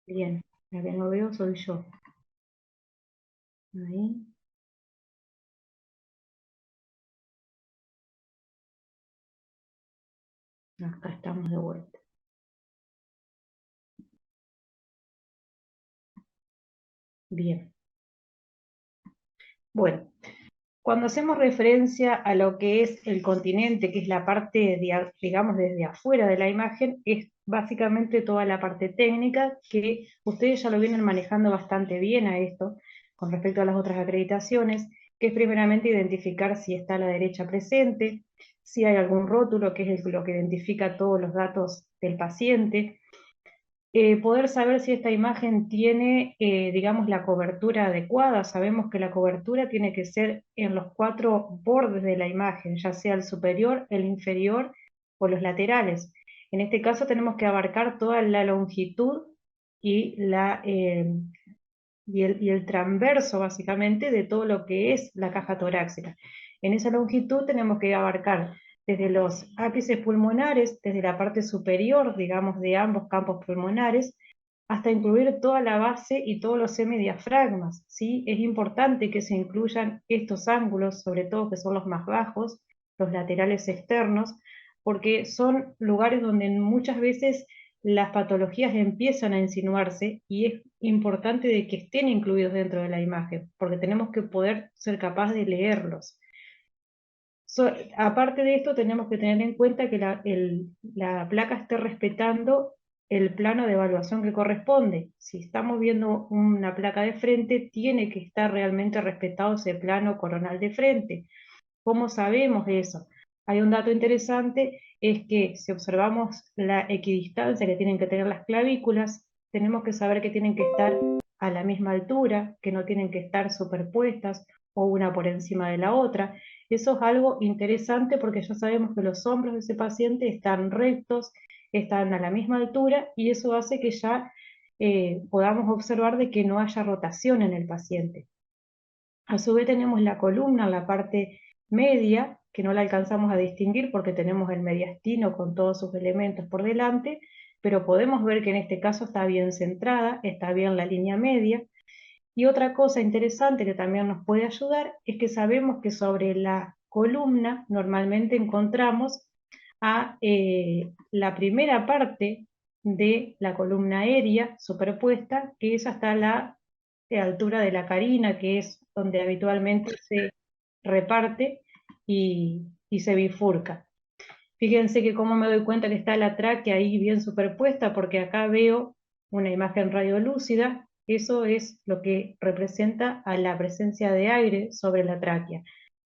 Bien, la que no veo soy yo. Ahí. Acá estamos de vuelta. Bien. Bueno, cuando hacemos referencia a lo que es el continente, que es la parte, digamos, desde afuera de la imagen, es básicamente toda la parte técnica, que ustedes ya lo vienen manejando bastante bien a esto, con respecto a las otras acreditaciones, que es primeramente identificar si está a la derecha presente, si hay algún rótulo, que es lo que identifica todos los datos del paciente, poder saber si esta imagen tiene, digamos, la cobertura adecuada. Sabemos que la cobertura tiene que ser en los 4 bordes de la imagen, ya sea el superior, el inferior o los laterales. En este caso tenemos que abarcar toda la longitud y, y el transverso, básicamente, de todo lo que es la caja torácica. En esa longitud tenemos que abarcar desde los ápices pulmonares, desde la parte superior, digamos, de ambos campos pulmonares, hasta incluir toda la base y todos los semidiafragmas, ¿sí? Es importante que se incluyan estos ángulos, sobre todo que son los más bajos, los laterales externos, porque son lugares donde muchas veces las patologías empiezan a insinuarse y es importante de que estén incluidos dentro de la imagen, porque tenemos que poder ser capaces de leerlos. Aparte de esto, tenemos que tener en cuenta que la placa esté respetando el plano de evaluación que corresponde. Si estamos viendo una placa de frente, tiene que estar realmente respetado ese plano coronal de frente. ¿Cómo sabemos eso? Hay un dato interesante, es que si observamos la equidistancia que tienen que tener las clavículas, tenemos que saber que tienen que estar a la misma altura, que no tienen que estar superpuestas o una por encima de la otra. Eso es algo interesante porque ya sabemos que los hombros de ese paciente están rectos, están a la misma altura y eso hace que ya podamos observar de que no haya rotación en el paciente. A su vez tenemos la columna en la parte media, que no la alcanzamos a distinguir porque tenemos el mediastino con todos sus elementos por delante, pero podemos ver que en este caso está bien centrada, está bien la línea media. Y otra cosa interesante que también nos puede ayudar es que sabemos que sobre la columna normalmente encontramos a la primera parte de la columna aérea superpuesta, que es hasta la altura de la carina, que es donde habitualmente se reparte y se bifurca. Fíjense que cómo me doy cuenta que está la tráquea ahí bien superpuesta, porque acá veo una imagen radiolúcida. Eso es lo que representa a la presencia de aire sobre la tráquea.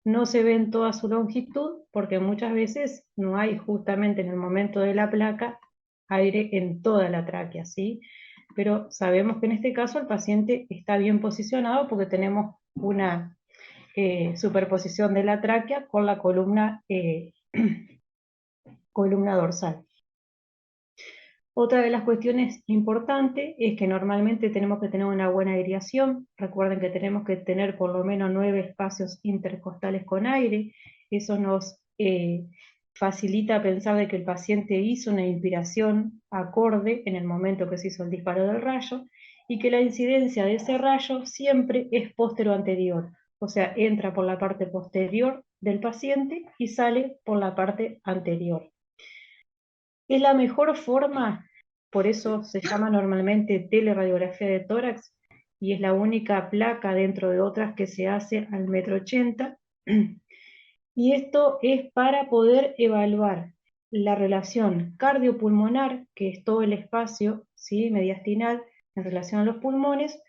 No se ve en toda su longitud, porque muchas veces no hay justamente en el momento de la placa aire en toda la tráquea, ¿sí? Pero sabemos que en este caso el paciente está bien posicionado porque tenemos una superposición de la tráquea con la columna dorsal. Otra de las cuestiones importantes es que normalmente tenemos que tener una buena aireación. Recuerden que tenemos que tener por lo menos 9 espacios intercostales con aire. Eso nos facilita pensar de que el paciente hizo una inspiración acorde en el momento que se hizo el disparo del rayo y que la incidencia de ese rayo siempre es postero-anterior. O sea, entra por la parte posterior del paciente y sale por la parte anterior. Es la mejor forma, por eso se llama normalmente teleradiografía de tórax, y es la única placa dentro de otras que se hace al 1,80 m. Y esto es para poder evaluar la relación cardiopulmonar, que es todo el espacio, ¿sí?, mediastinal en relación a los pulmones,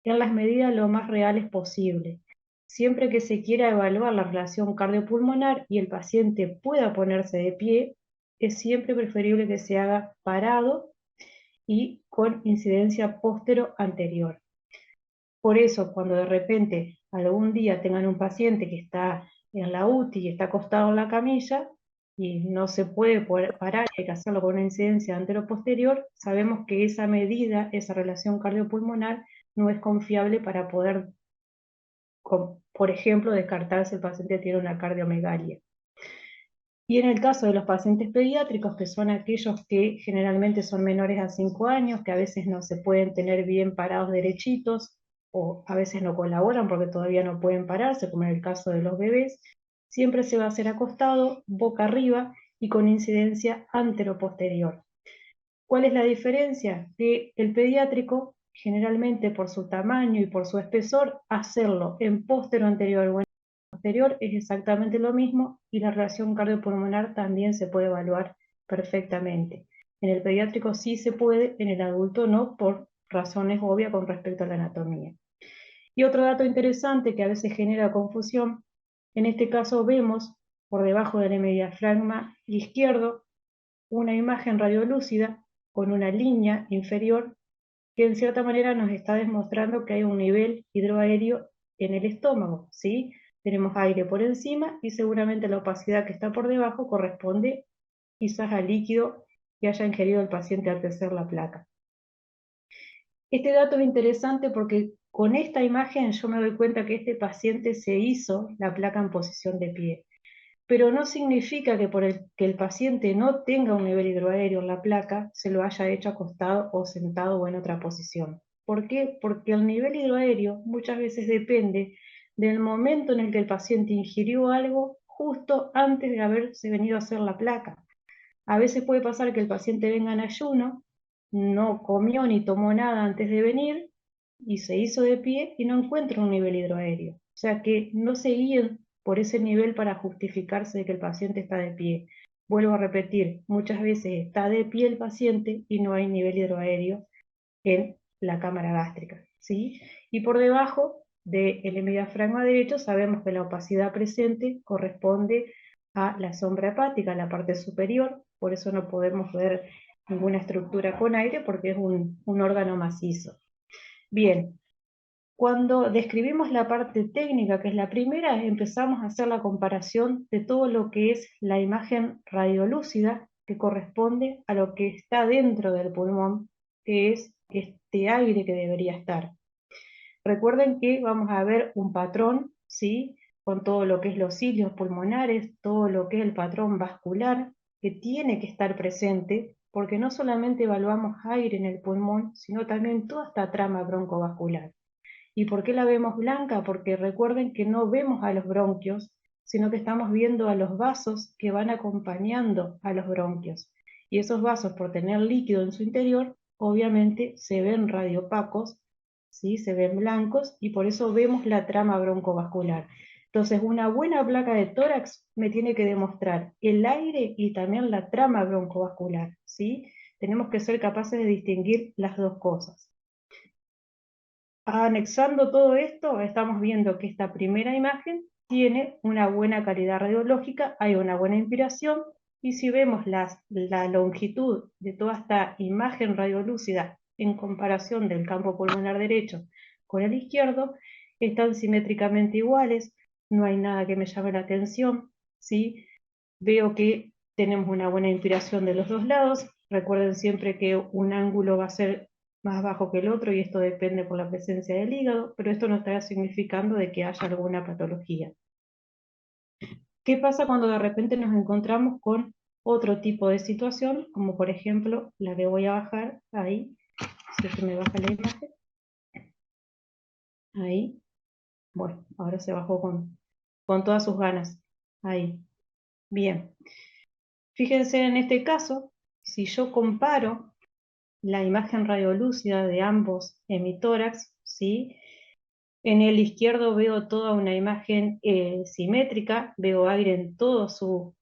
en las medidas lo más reales posible. Siempre que se quiera evaluar la relación cardiopulmonar y el paciente pueda ponerse de pie, es siempre preferible que se haga parado y con incidencia póstero-anterior. Por eso, cuando de repente algún día tengan un paciente que está en la UTI y está acostado en la camilla y no se puede parar, hay que hacerlo con una incidencia antero-posterior, sabemos que esa medida, esa relación cardiopulmonar, no es confiable para poder, por ejemplo, descartar si el paciente tiene una cardiomegalia. Y en el caso de los pacientes pediátricos, que son aquellos que generalmente son menores a 5 años, que a veces no se pueden tener bien parados derechitos, o a veces no colaboran porque todavía no pueden pararse, como en el caso de los bebés, siempre se va a hacer acostado, boca arriba y con incidencia antero-posterior. ¿Cuál es la diferencia? Que el pediátrico, generalmente por su tamaño y por su espesor, hacerlo en póstero anterior o en posterior es exactamente lo mismo, y la relación cardiopulmonar también se puede evaluar perfectamente. En el pediátrico sí se puede, en el adulto no, por razones obvias con respecto a la anatomía. Y otro dato interesante que a veces genera confusión, en este caso vemos por debajo del hemodiafragma izquierdo una imagen radiolúcida con una línea inferior que en cierta manera nos está demostrando que hay un nivel hidroaéreo en el estómago, ¿sí? Tenemos aire por encima y seguramente la opacidad que está por debajo corresponde quizás al líquido que haya ingerido el paciente al tecer la placa. Este dato es interesante porque con esta imagen yo me doy cuenta que este paciente se hizo la placa en posición de pie. Pero no significa que que el paciente no tenga un nivel hidroaéreo en la placa, se lo haya hecho acostado o sentado o en otra posición. ¿Por qué? Porque el nivel hidroaéreo muchas veces depende del momento en el que el paciente ingirió algo justo antes de haberse venido a hacer la placa. A veces puede pasar que el paciente venga en ayuno, no comió ni tomó nada antes de venir y se hizo de pie y no encuentra un nivel hidroaéreo. O sea que no se guíen por ese nivel para justificarse de que el paciente está de pie. Vuelvo a repetir, muchas veces está de pie el paciente y no hay nivel hidroaéreo en la cámara gástrica, ¿sí? Y por debajo del hemodiafragma derecho sabemos que la opacidad presente corresponde a la sombra hepática, la parte superior, por eso no podemos ver ninguna estructura con aire porque es un órgano macizo. Bien, cuando describimos la parte técnica, que es la primera, empezamos a hacer la comparación de todo lo que es la imagen radiolúcida que corresponde a lo que está dentro del pulmón, que es este aire que debería estar. Recuerden que vamos a ver un patrón, ¿sí? Con todo lo que es los cilios pulmonares, todo lo que es el patrón vascular, que tiene que estar presente, porque no solamente evaluamos aire en el pulmón, sino también toda esta trama broncovascular. ¿Y por qué la vemos blanca? Porque recuerden que no vemos a los bronquios, sino que estamos viendo a los vasos que van acompañando a los bronquios. Y esos vasos, por tener líquido en su interior, obviamente se ven radiopacos, ¿sí? Se ven blancos y por eso vemos la trama broncovascular. Entonces, una buena placa de tórax me tiene que demostrar el aire y también la trama broncovascular, ¿sí? Tenemos que ser capaces de distinguir las dos cosas. Anexando todo esto, estamos viendo que esta primera imagen tiene una buena calidad radiológica, hay una buena inspiración, y si vemos la longitud de toda esta imagen radiolúcida en comparación del campo pulmonar derecho con el izquierdo, están simétricamente iguales, no hay nada que me llame la atención, ¿sí? Veo que tenemos una buena inspiración de los dos lados. Recuerden siempre que un ángulo va a ser más bajo que el otro y esto depende por la presencia del hígado, pero esto no está significando de que haya alguna patología. ¿Qué pasa cuando de repente nos encontramos con otro tipo de situación, como por ejemplo la que voy a bajar ahí, si se me baja la imagen, ahí, bueno, ahora se bajó con todas sus ganas, ahí, bien. Fíjense en este caso, si yo comparo la imagen radiolúcida de ambos hemitórax, ¿sí? En el izquierdo veo toda una imagen simétrica, veo aire en toda su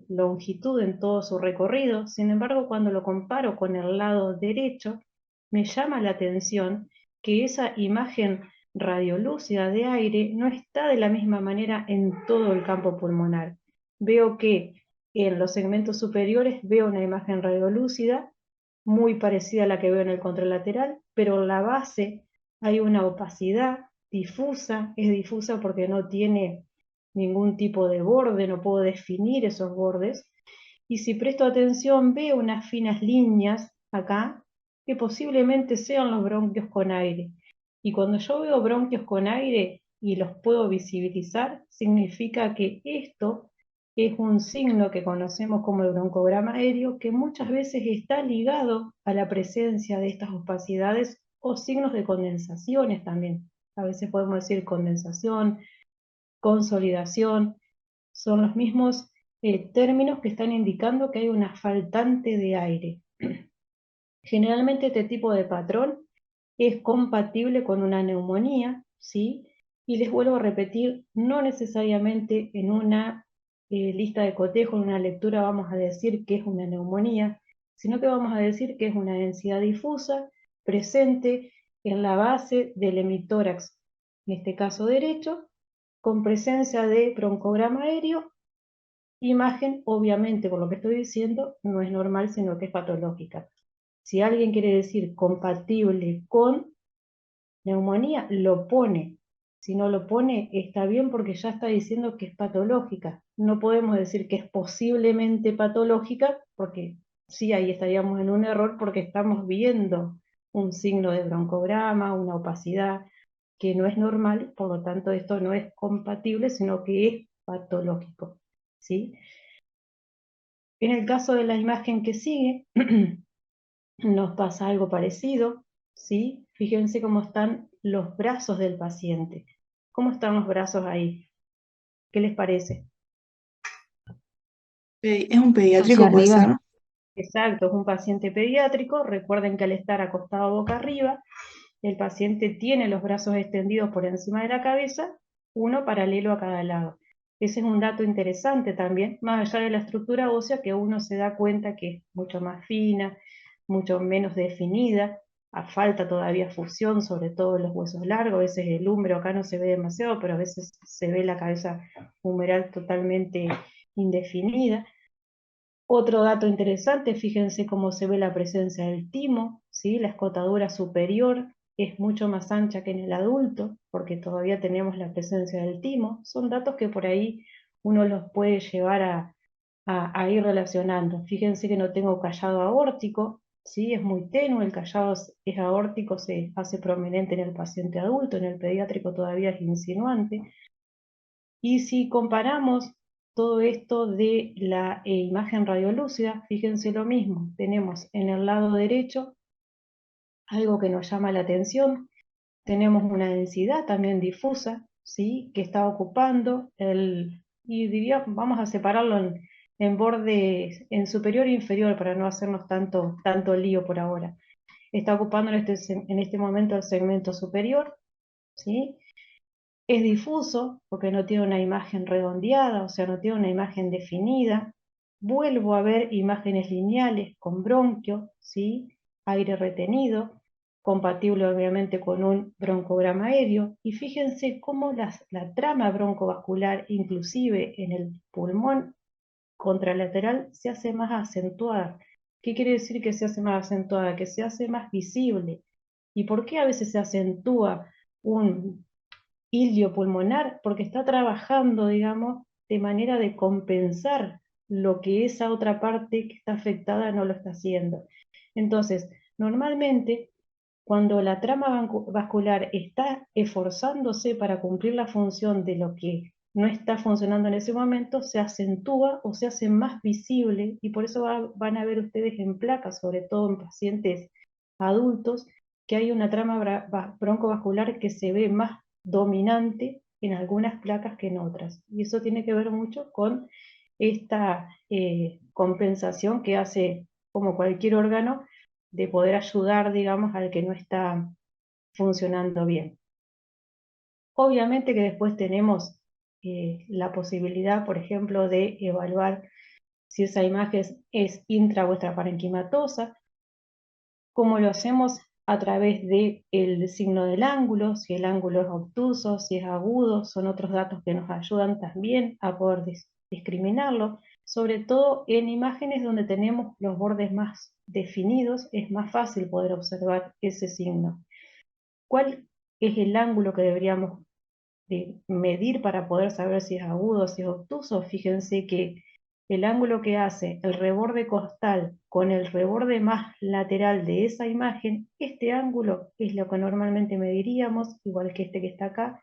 longitud, en todo su recorrido. Sin embargo, cuando lo comparo con el lado derecho, me llama la atención que esa imagen radiolúcida de aire no está de la misma manera en todo el campo pulmonar. Veo que en los segmentos superiores veo una imagen radiolúcida muy parecida a la que veo en el contralateral, pero en la base hay una opacidad difusa, es difusa porque no tiene ningún tipo de borde, no puedo definir esos bordes, y si presto atención veo unas finas líneas acá que posiblemente sean los bronquios con aire. Y cuando yo veo bronquios con aire y los puedo visibilizar, significa que esto es un signo que conocemos como el broncograma aéreo, que muchas veces está ligado a la presencia de estas opacidades o signos de condensaciones también. A veces podemos decir condensación, consolidación, son los mismos términos que están indicando que hay una faltante de aire. Generalmente este tipo de patrón es compatible con una neumonía, ¿sí? Y les vuelvo a repetir, no necesariamente en una lista de cotejo, en una lectura vamos a decir que es una neumonía, sino que vamos a decir que es una densidad difusa presente en la base del hemitórax, en este caso derecho, con presencia de broncograma aéreo. Imagen, obviamente, por lo que estoy diciendo, no es normal, sino que es patológica. Si alguien quiere decir compatible con neumonía, lo pone. Si no lo pone, está bien porque ya está diciendo que es patológica. No podemos decir que es posiblemente patológica, porque sí, ahí estaríamos en un error porque estamos viendo un signo de broncograma, una opacidad que no es normal, por lo tanto esto no es compatible, sino que es patológico, ¿sí? En el caso de la imagen que sigue, nos pasa algo parecido, ¿sí? Fíjense cómo están los brazos del paciente. ¿Cómo están los brazos ahí? ¿Qué les parece? Es un Hacia pediátrico, puede ser. arriba. Exacto, es un paciente pediátrico. Recuerden que al estar acostado boca arriba, el paciente tiene los brazos extendidos por encima de la cabeza, uno paralelo a cada lado. Ese es un dato interesante también, más allá de la estructura ósea, que uno se da cuenta que es mucho más fina, mucho menos definida, falta todavía fusión, sobre todo en los huesos largos. A veces el húmero acá no se ve demasiado, pero a veces se ve la cabeza humeral totalmente indefinida. Otro dato interesante, fíjense cómo se ve la presencia del timo, ¿sí? La escotadura superior es mucho más ancha que en el adulto, porque todavía tenemos la presencia del timo. Son datos que por ahí uno los puede llevar a ir relacionando. Fíjense que no tengo callado aórtico, ¿sí? Es muy tenue, el callado es aórtico, se hace prominente en el paciente adulto, en el pediátrico todavía es insinuante. Y si comparamos todo esto de la imagen radiolúcida, fíjense lo mismo, tenemos en el lado derecho algo que nos llama la atención, tenemos una densidad también difusa, ¿sí? Que está ocupando y diría, vamos a separarlo en bordes, en superior e inferior para no hacernos tanto lío por ahora. Está ocupando en este momento el segmento superior, ¿sí? Es difuso porque no tiene una imagen redondeada, o sea, no tiene una imagen definida. Vuelvo a ver imágenes lineales con bronquio, ¿sí? Aire retenido, compatible obviamente con un broncograma aéreo. Y fíjense cómo la trama broncovascular, inclusive en el pulmón contralateral, se hace más acentuada. ¿Qué quiere decir que se hace más acentuada? Que se hace más visible. ¿Y por qué a veces se acentúa un ilio pulmonar? Porque está trabajando, digamos, de manera de compensar lo que esa otra parte que está afectada no lo está haciendo. Entonces, normalmente, cuando la trama vascular está esforzándose para cumplir la función de lo que no está funcionando en ese momento, se acentúa o se hace más visible, y por eso van a ver ustedes en placas, sobre todo en pacientes adultos, que hay una trama broncovascular que se ve más dominante en algunas placas que en otras. Y eso tiene que ver mucho con esta compensación que hace como cualquier órgano de poder ayudar, digamos, al que no está funcionando bien. Obviamente que después tenemos la posibilidad, por ejemplo, de evaluar si esa imagen es intra o extraparenquimatosa. ¿Cómo lo hacemos? A través del signo del ángulo, si el ángulo es obtuso, si es agudo, son otros datos que nos ayudan también a poder discriminarlo, sobre todo en imágenes donde tenemos los bordes más definidos, es más fácil poder observar ese signo. ¿Cuál es el ángulo que deberíamos medir para poder saber si es agudo o si es obtuso? Fíjense que el ángulo que hace el reborde costal con el reborde más lateral de esa imagen, este ángulo es lo que normalmente mediríamos, igual que este que está acá,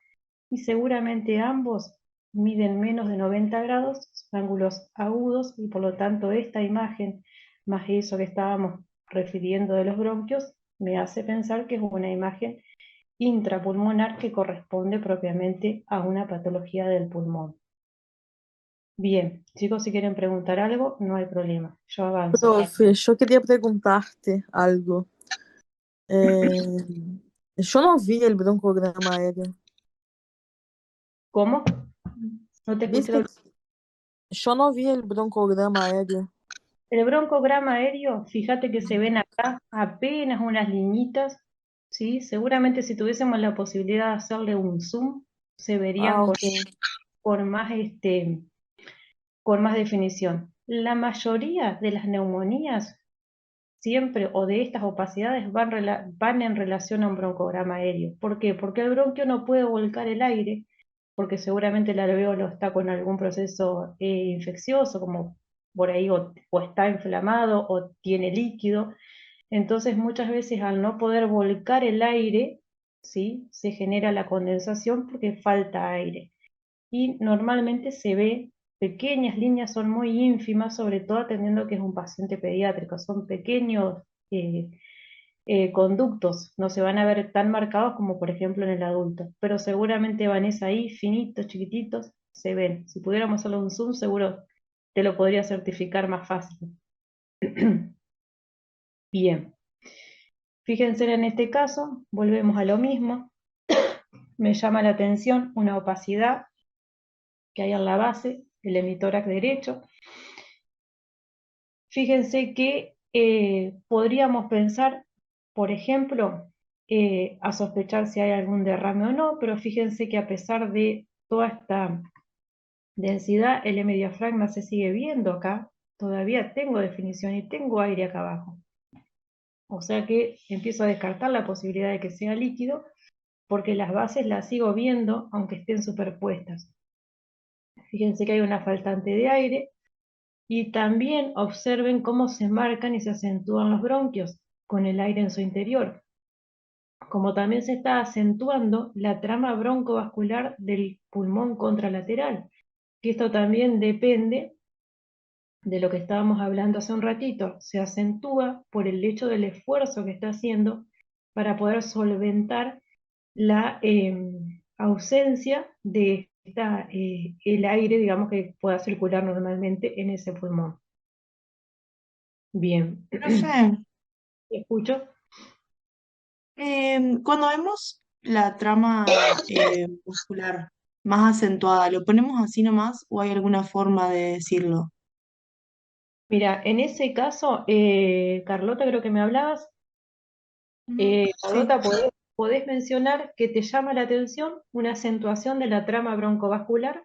y seguramente ambos miden menos de 90 grados, son ángulos agudos, y por lo tanto esta imagen, más eso que estábamos refiriendo de los bronquios, me hace pensar que es una imagen intrapulmonar que corresponde propiamente a una patología del pulmón. Bien, chicos, si quieren preguntar algo, no hay problema, yo avanzo. Prof, eu queria perguntar-te algo. Eu não vi el broncograma aéreo. ¿Cómo? No te escuché. ¿Viste? Yo no vi el broncograma aéreo. El broncograma aéreo, fíjate que se ven acá apenas unas liñitas, ¿sí? Seguramente si tuviésemos la posibilidad de hacerle un zoom, se verían Ah, con, ok. con más, con más definición. La mayoría de las neumonías siempre, o de estas opacidades, van en relación a un broncograma aéreo. ¿Por qué? Porque el bronquio no puede volcar el aire, porque seguramente el alveolo está con algún proceso infeccioso, como por ahí o está inflamado o tiene líquido. Entonces muchas veces al no poder volcar el aire, ¿sí? Se genera la condensación porque falta aire. Y normalmente se ve pequeñas líneas, son muy ínfimas, sobre todo atendiendo que es un paciente pediátrico, son pequeños eh, conductos, no se van a ver tan marcados como por ejemplo en el adulto, pero seguramente vanés ahí, finitos, chiquititos, se ven. Si pudiéramos hacerlo un zoom, seguro te lo podría certificar más fácil. Bien, fíjense en este caso, volvemos a lo mismo, me llama la atención una opacidad que hay en la base del hemitórax derecho. Fíjense que podríamos pensar, por ejemplo, a sospechar si hay algún derrame o no, pero fíjense que a pesar de toda esta densidad, el hemodiafragma se sigue viendo acá, todavía tengo definición y tengo aire acá abajo. O sea que empiezo a descartar la posibilidad de que sea líquido, porque las bases las sigo viendo aunque estén superpuestas. Fíjense que hay una faltante de aire, y también observen cómo se marcan y se acentúan los bronquios con el aire en su interior, como también se está acentuando la trama broncovascular del pulmón contralateral, que esto también depende de lo que estábamos hablando hace un ratito, se acentúa por el hecho del esfuerzo que está haciendo para poder solventar la ausencia de el aire, digamos, que pueda circular normalmente en ese pulmón. Bien, Profe, escucho. cuando vemos la trama muscular más acentuada, ¿lo ponemos así nomás o hay alguna forma de decirlo? Mira, en ese caso, Carlota, creo que me hablabas. Ujú, sí. Carlota, ¿podés mencionar que te llama la atención una acentuación de la trama broncovascular?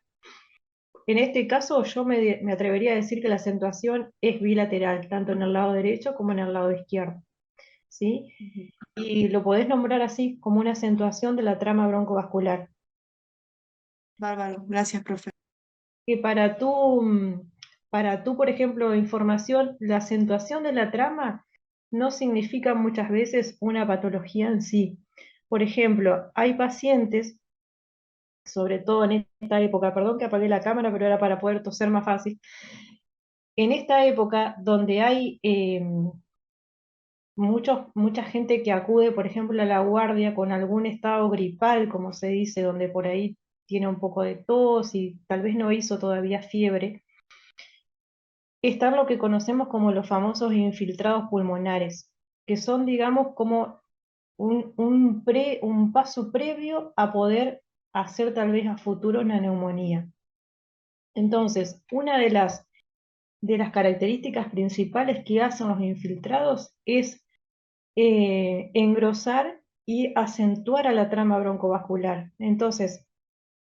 En este caso, yo me atrevería a decir que la acentuación es bilateral, tanto en el lado derecho como en el lado izquierdo, ¿sí? Ujú. Y lo podés nombrar así, como una acentuación de la trama broncovascular. Bárbaro, gracias, profe. Que para tu, por ejemplo, información, la acentuación de la trama no significa muchas veces una patología en sí. Por ejemplo, hay pacientes, sobre todo en esta época, perdón que apagué la cámara, pero era para poder toser más fácil, en esta época donde hay mucha gente que acude, por ejemplo, a la guardia con algún estado gripal, como se dice, donde por ahí tiene un poco de tos y tal vez no hizo todavía fiebre, están lo que conocemos como los famosos infiltrados pulmonares, que son, digamos, como un paso previo a poder hacer tal vez a futuro una neumonía. Entonces, una de las características principales que hacen los infiltrados es engrosar y acentuar a la trama broncovascular. Entonces,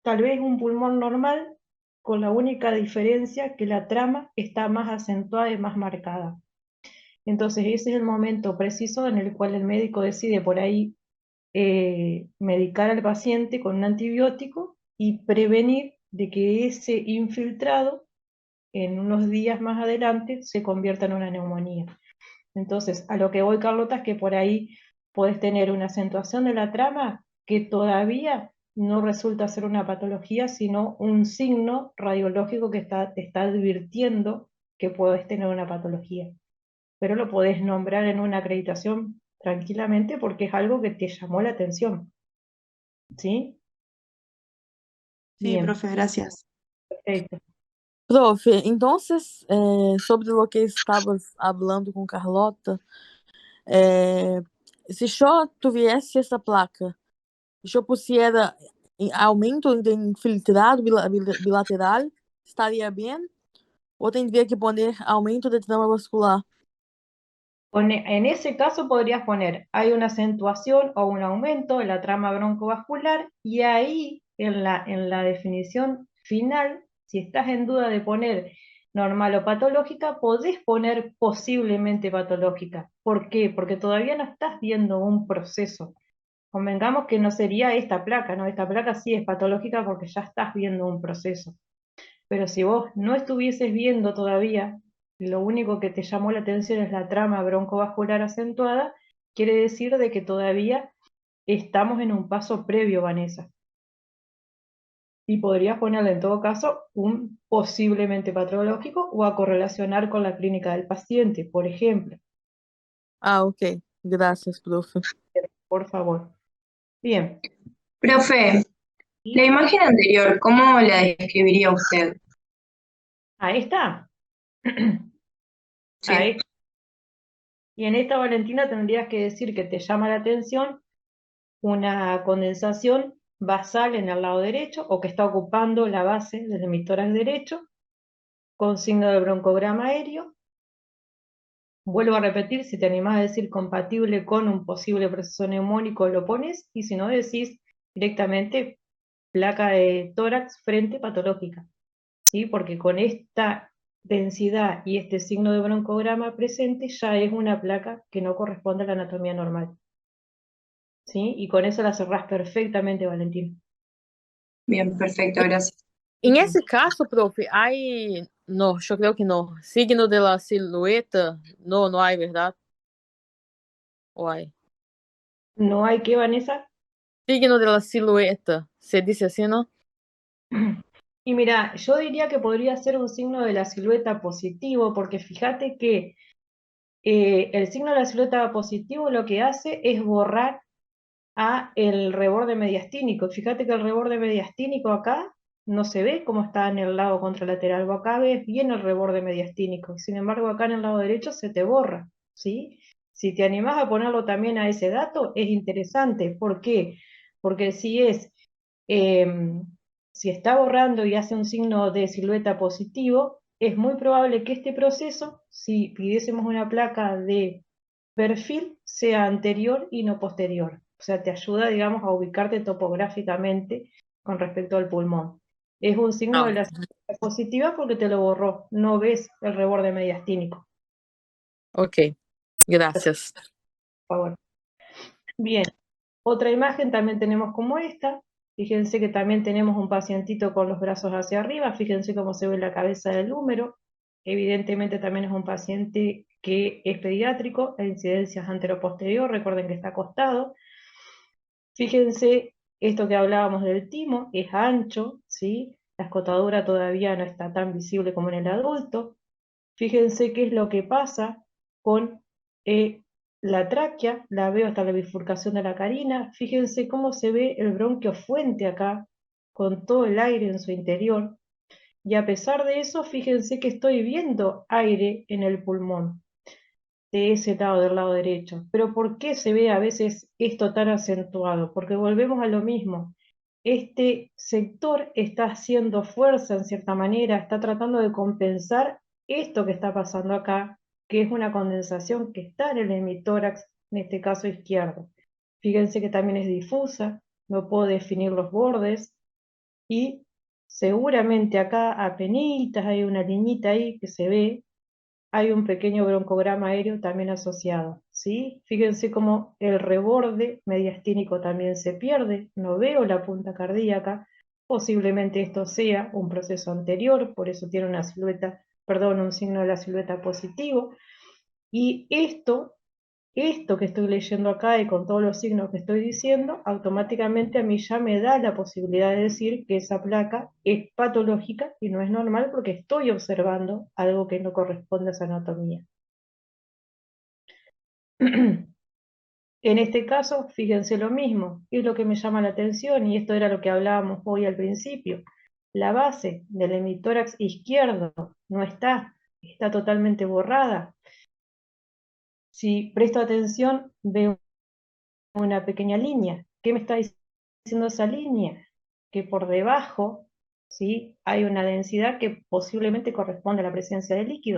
tal vez un pulmón normal, con la única diferencia que la trama está más acentuada y más marcada. Entonces ese es el momento preciso en el cual el médico decide por ahí medicar al paciente con un antibiótico y prevenir de que ese infiltrado en unos días más adelante se convierta en una neumonía. Entonces, a lo que voy, Carlota, es que por ahí podés tener una acentuación de la trama que todavía no resulta ser una patología, sino un signo radiológico que te está advirtiendo que puedes tener una patología. Pero lo podés nombrar en una acreditación tranquilamente porque es algo que te llamó la atención. ¿Sí? Sí, Bien, profe, gracias. perfecto. Profe, entonces, sobre lo que estavas hablando com Carlota, se eu tivesse essa placa, se eu pusiera aumento de infiltrado bilateral, estaria bem? Ou tendría que poner aumento de trama vascular? En ese caso podrías poner, hay una acentuación o un aumento en la trama broncovascular y ahí en la definición final, si estás en duda de poner normal o patológica, podés poner posiblemente patológica. ¿Por qué? Porque todavía no estás viendo un proceso. Convengamos que no sería esta placa, ¿no? Esta placa sí es patológica porque ya estás viendo un proceso. Pero si vos no estuvieses viendo todavía, lo único que te llamó la atención es la trama broncovascular acentuada, quiere decir de que todavía estamos en un paso previo, Vanessa. Y podrías ponerle en todo caso un posiblemente patológico o a correlacionar con la clínica del paciente, por ejemplo. Ah, ok. Gracias, profe. Por favor. Bien. Profe, la Y imagen anterior, ¿cómo la describiría usted? ahí está. Ahí. Sí. Y en esta, Valentina, tendrías que decir que te llama la atención una condensación basal en el lado derecho o que está ocupando la base del hemitórax derecho con signo de broncograma aéreo. Vuelvo a repetir, si te animás a decir compatible con un posible proceso neumónico lo pones y si no decís directamente placa de tórax frente patológica, ¿sí? Porque con esta densidad y este signo de broncograma presente ya es una placa que no corresponde a la anatomía normal. ¿Sí? Y con eso la cerrás perfectamente, Valentín. Bien, perfecto, gracias. En ese caso, profe, hay, no, yo creo que no. Signo de la silueta, no, no hay, ¿verdad? ¿O hay? ¿No hay que, Vanessa? Signo de la silueta, se dice así, ¿no? Y mira, yo diría que podría ser un signo de la silueta positivo, porque fíjate que el signo de la silueta positivo lo que hace es borrar a el reborde mediastínico. Fíjate que el reborde mediastínico acá no se ve como está en el lado contralateral, vos acá ves bien el reborde mediastínico, sin embargo acá en el lado derecho se te borra, ¿sí? Si te animás a ponerlo también a ese dato, es interesante. ¿Por qué? Porque eh, si está borrando y hace un signo de silueta positivo, es muy probable que este proceso, si pidiésemos una placa de perfil, sea anterior y no posterior. O sea, te ayuda, digamos, a ubicarte topográficamente con respecto al pulmón. Es un signo Ah, de la silueta positiva porque te lo borró, no ves el reborde mediastínico. ok, gracias. Por favor. Bien, otra imagen también tenemos como esta. Fíjense que también tenemos un pacientito con los brazos hacia arriba. Fíjense cómo se ve la cabeza del húmero. Evidentemente también es un paciente que es pediátrico, la incidencia es anteroposterior, recuerden que está acostado. Fíjense, esto que hablábamos del timo es ancho, ¿sí? La escotadura todavía no está tan visible como en el adulto. Fíjense qué es lo que pasa con la tráquea, la veo hasta la bifurcación de la carina. Fíjense cómo se ve el bronquio fuente acá, con todo el aire en su interior. Y a pesar de eso, fíjense que estoy viendo aire en el pulmón de ese lado, del lado derecho. Pero ¿por qué se ve a veces esto tan acentuado? Porque volvemos a lo mismo. Este sector está haciendo fuerza en cierta manera, está tratando de compensar esto que está pasando acá, que es una condensación que está en el hemitórax, en este caso izquierdo. Fíjense que también es difusa, no puedo definir los bordes y seguramente acá apenitas hay una liñita ahí que se ve, hay un pequeño broncograma aéreo también asociado, ¿sí? Fíjense cómo el reborde mediastínico también se pierde, no veo la punta cardíaca, posiblemente esto sea un proceso anterior, por eso tiene una silueta, perdón, un signo de la silueta positivo, y esto esto que estoy leyendo acá y con todos los signos que estoy diciendo, automáticamente a mí ya me da la posibilidad de decir que esa placa es patológica y no es normal porque estoy observando algo que no corresponde a esa anatomía. En este caso, fíjense lo mismo, es lo que me llama la atención y esto era lo que hablábamos hoy al principio. La base del hemitórax izquierdo no está totalmente borrada. Si presto atención, veo una pequeña línea. ¿Qué me está diciendo esa línea? Que por debajo, ¿sí?, hay una densidad que posiblemente corresponde a la presencia de líquido.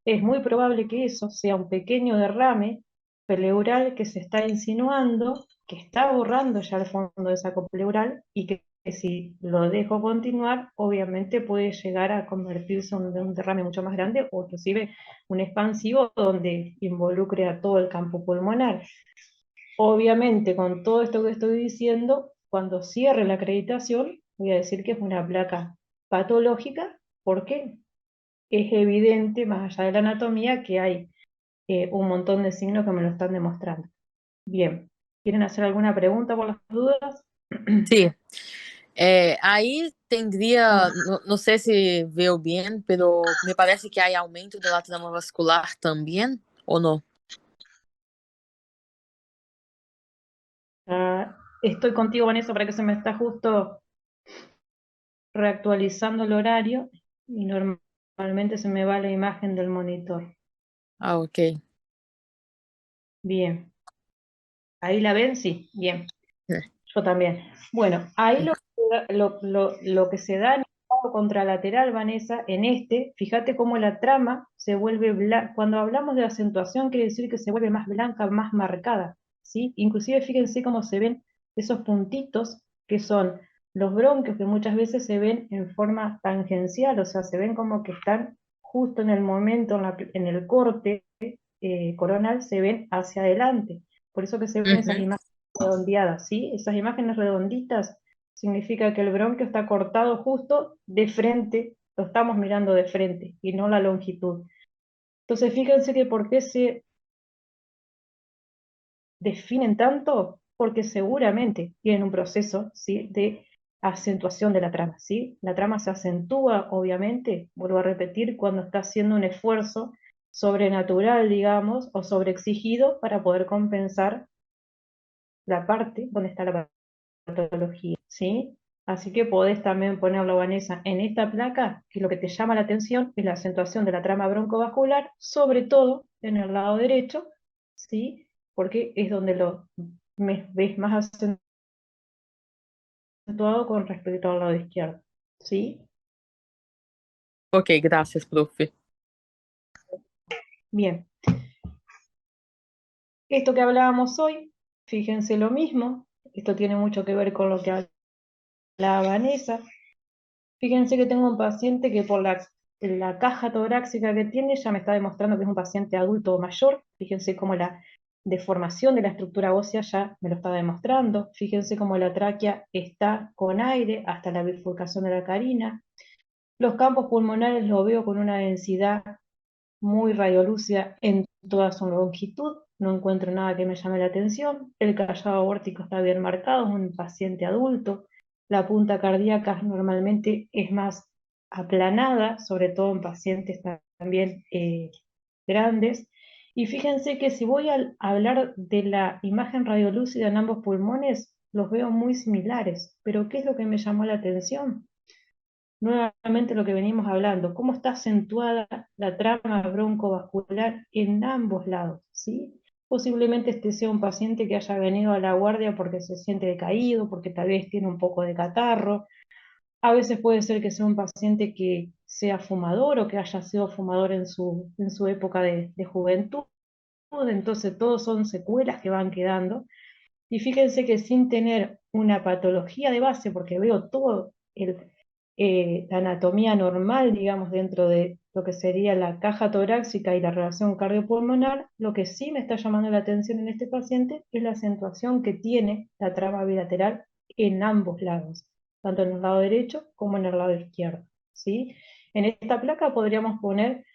Es muy probable que eso sea un pequeño derrame pleural que se está insinuando, que está borrando ya el fondo de saco pleural y que si lo dejo continuar, obviamente puede llegar a convertirse en un derrame mucho más grande o inclusive un expansivo donde involucre a todo el campo pulmonar. Obviamente, con todo esto que estoy diciendo, cuando cierre la acreditación, voy a decir que es una placa patológica, porque es evidente, más allá de la anatomía, que hay un montón de signos que me lo están demostrando. Bien, ¿quieren hacer alguna pregunta por las dudas? Sí. Ahí tendría, no sé si veo bien, pero me parece que hay aumento de la trama vascular también, ¿o no? Estoy contigo, Vanessa, para que se me está justo reactualizando el horario y normalmente se me va la imagen del monitor. Ah, ok. Bien. ¿Ahí la ven? Sí, bien. Sí. Yo también. Bueno, ahí lo que se da en el lado contralateral, Vanessa, en fíjate cómo la trama se vuelve blanca. Cuando hablamos de acentuación, quiere decir que se vuelve más blanca, más marcada, ¿sí? Inclusive fíjense cómo se ven esos puntitos que son los bronquios, que muchas veces se ven en forma tangencial, o sea, se ven como que están justo en el momento, en el corte coronal, se ven hacia adelante. Por eso que se ven esas Uhum. imágenes redondeadas, ¿sí? Esas imágenes redonditas significa que el bronquio está cortado justo de frente, lo estamos mirando de frente y no la longitud. Entonces fíjense que por qué se definen tanto, porque seguramente tienen un proceso, ¿sí?, de acentuación de la trama, ¿sí? La trama se acentúa, obviamente, vuelvo a repetir, cuando está haciendo un esfuerzo sobrenatural, digamos, o sobreexigido para poder compensar la parte donde está la patología, ¿sí? Así que podés también ponerlo, Vanessa, en esta placa, que lo que te llama la atención es la acentuación de la trama broncovascular, sobre todo en el lado derecho, ¿sí? Porque es donde lo ves más acentuado con respecto al lado izquierdo, ¿sí? Ok, gracias, profe. Bien, esto que hablábamos hoy, fíjense lo mismo, esto tiene mucho que ver con lo que hablaba Vanessa. Fíjense que tengo un paciente que por la caja torácica que tiene ya me está demostrando que es un paciente adulto mayor. Fíjense cómo la deformación de la estructura ósea ya me lo está demostrando. Fíjense cómo la tráquea está con aire hasta la bifurcación de la carina. Los campos pulmonares los veo con una densidad muy radiolúcida en toda su longitud. No encuentro nada que me llame la atención. El callado aórtico está bien marcado, es un paciente adulto. La punta cardíaca normalmente es más aplanada, sobre todo en pacientes también grandes. Y fíjense que si voy a hablar de la imagen radiolúcida en ambos pulmones, los veo muy similares. Pero ¿qué es lo que me llamó la atención? Nuevamente lo que venimos hablando, cómo está acentuada la trama broncovascular en ambos lados, ¿sí? Posiblemente este sea un paciente que haya venido a la guardia porque se siente decaído, porque tal vez tiene un poco de catarro. A veces puede ser que sea un paciente que sea fumador o que haya sido fumador en su época de juventud. Entonces todos son secuelas que van quedando. Y fíjense que sin tener una patología de base, porque veo todo la anatomía normal, digamos, dentro de lo que sería la caja torácica y la relación cardiopulmonar, lo que sí me está llamando la atención en este paciente es la acentuación que tiene la trama bilateral en ambos lados, tanto en el lado derecho como en el lado izquierdo, ¿sí? En esta placa podríamos poner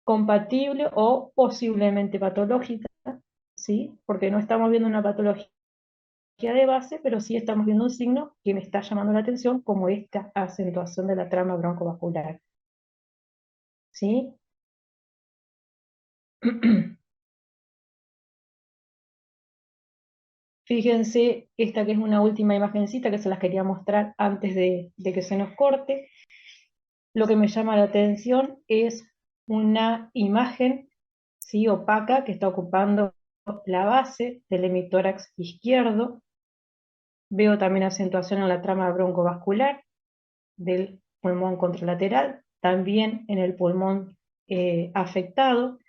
compatible o posiblemente patológica, ¿sí? Porque no estamos viendo una patología de base, pero sí estamos viendo un signo que me está llamando la atención, como esta acentuación de la trama broncovascular, ¿sí? Fíjense, esta que es una última imagencita que se las quería mostrar antes de que se nos corte. Lo que me llama la atención es una imagen, ¿sí?, opaca, que está ocupando la base del hemitórax izquierdo. Veo también acentuación en la trama broncovascular del pulmón contralateral, también en el pulmón afectado.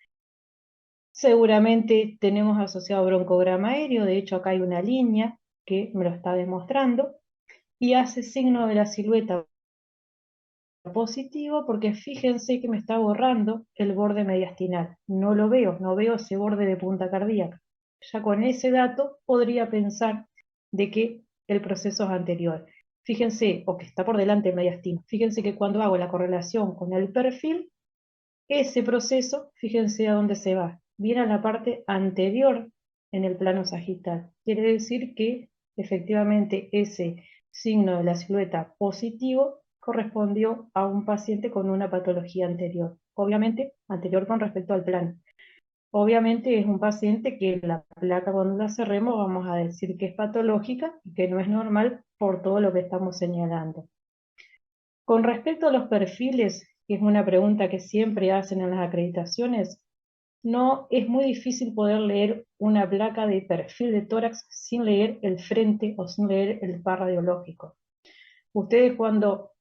Seguramente tenemos asociado broncograma aéreo, de hecho acá hay una línea que me lo está demostrando, y hace signo de la silueta positivo porque fíjense que me está borrando el borde mediastinal. No lo veo, no veo ese borde de punta cardíaca. Ya con ese dato podría pensar de que el proceso es anterior. Fíjense, o que está por delante del mediastino. Fíjense que cuando hago la correlación con el perfil, ese proceso, fíjense a dónde se va. Viene a la parte anterior en el plano sagital. Quiere decir que efectivamente ese signo de la silueta positivo correspondió a un paciente con una patología anterior. Obviamente, anterior con respecto al plano. Obviamente es un paciente que la placa cuando la cerremos vamos a decir que es patológica y que no es normal por todo lo que estamos señalando. Con respecto a los perfiles, que es una pregunta que siempre hacen en las acreditaciones, no es muy difícil poder leer una placa de perfil de tórax sin leer el frente o sin leer el par radiológico. Ustedes cuando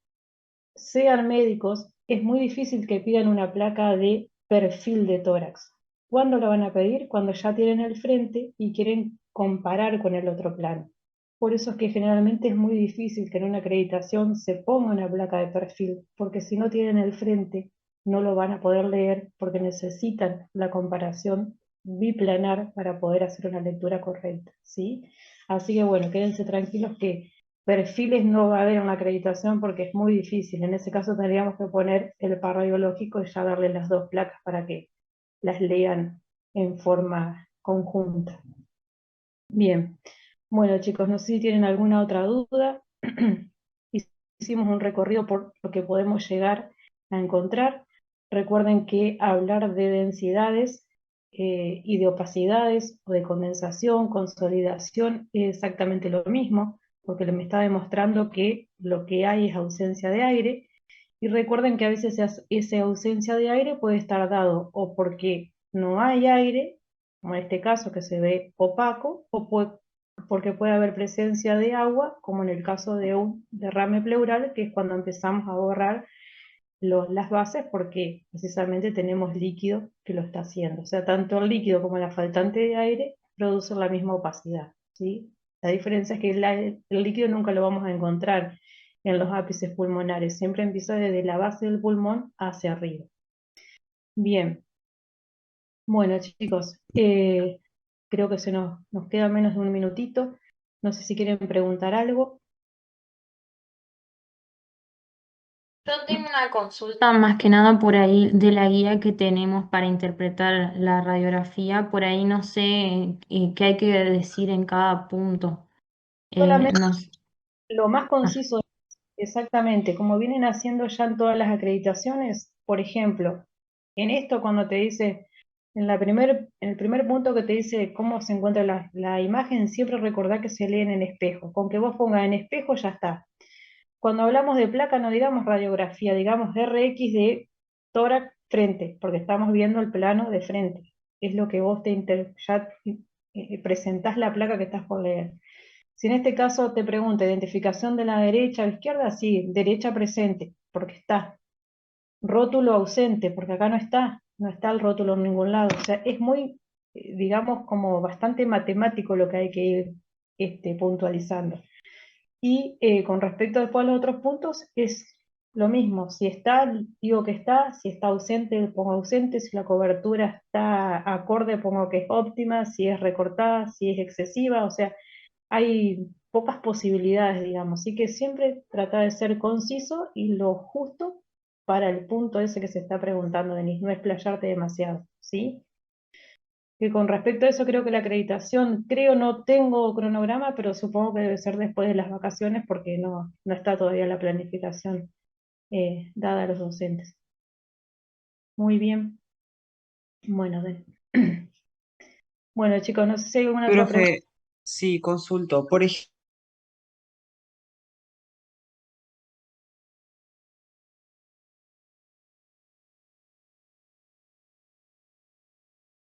sean médicos, es muy difícil que pidan una placa de perfil de tórax. ¿Cuándo la van a pedir? Cuando ya tienen el frente y quieren comparar con el otro plano. Por eso es que generalmente es muy difícil que en una acreditación se ponga una placa de perfil, porque si no tienen el frente, no lo van a poder leer porque necesitan la comparación biplanar para poder hacer una lectura correcta, ¿sí? Así que bueno, quédense tranquilos que perfiles no va a haber en la acreditación porque es muy difícil. En ese caso tendríamos que poner el par radiológico y ya darle las dos placas para que las lean en forma conjunta. Bien, bueno chicos, no sé si tienen alguna otra duda. Hicimos un recorrido por lo que podemos llegar a encontrar. Recuerden que hablar de densidades y de opacidades o de condensación, consolidación, es exactamente lo mismo, porque me está demostrando que lo que hay es ausencia de aire. Y recuerden que a veces esa ausencia de aire puede estar dado o porque no hay aire, como en este caso que se ve opaco, o porque puede haber presencia de agua, como en el caso de un derrame pleural, que es cuando empezamos a borrar las bases porque precisamente tenemos líquido que lo está haciendo. O sea, tanto el líquido como la faltante de aire producen la misma opacidad, ¿sí? La diferencia es que el líquido nunca lo vamos a encontrar en los ápices pulmonares, siempre empieza desde la base del pulmón hacia arriba. Bien, bueno chicos, creo que nos queda menos de un minutito. No sé si quieren preguntar algo. Yo tengo una consulta más que nada por ahí de la guía que tenemos para interpretar la radiografía. Por ahí no sé qué hay que decir en cada punto. Solamente No sé. lo más Ah, conciso. Exactamente, como vienen haciendo ya en todas las acreditaciones, por ejemplo, en esto cuando te dice, en el primer punto que te dice cómo se encuentra la imagen, siempre recordá que se leen en espejo. Con que vos pongas en espejo ya está. Cuando hablamos de placa no digamos radiografía, digamos RX de tórax frente, porque estamos viendo el plano de frente. Es lo que vos ya presentás la placa que estás por leer. Si en este caso te pregunta identificación de la derecha o izquierda, sí, derecha presente, porque está. Rótulo ausente, porque acá no está el rótulo en ningún lado. O sea, es muy, digamos, como bastante matemático lo que hay que ir puntualizando. Y con respecto después a los otros puntos, es lo mismo. Si está, digo que está. Si está ausente, pongo ausente. Si la cobertura está acorde, pongo que es óptima. Si es recortada, si es excesiva. O sea, hay pocas posibilidades, digamos, así que siempre trata de ser conciso y lo justo para el punto ese que se está preguntando, Denise, no explayarte demasiado, ¿sí? que con respecto a eso creo que la acreditación, no tengo cronograma, pero supongo que debe ser después de las vacaciones porque no está todavía la planificación dada a los docentes. Muy bien. Bueno, bueno chicos, no sé si hay alguna otra pregunta. Profe, sí, consulto. Por ejemplo,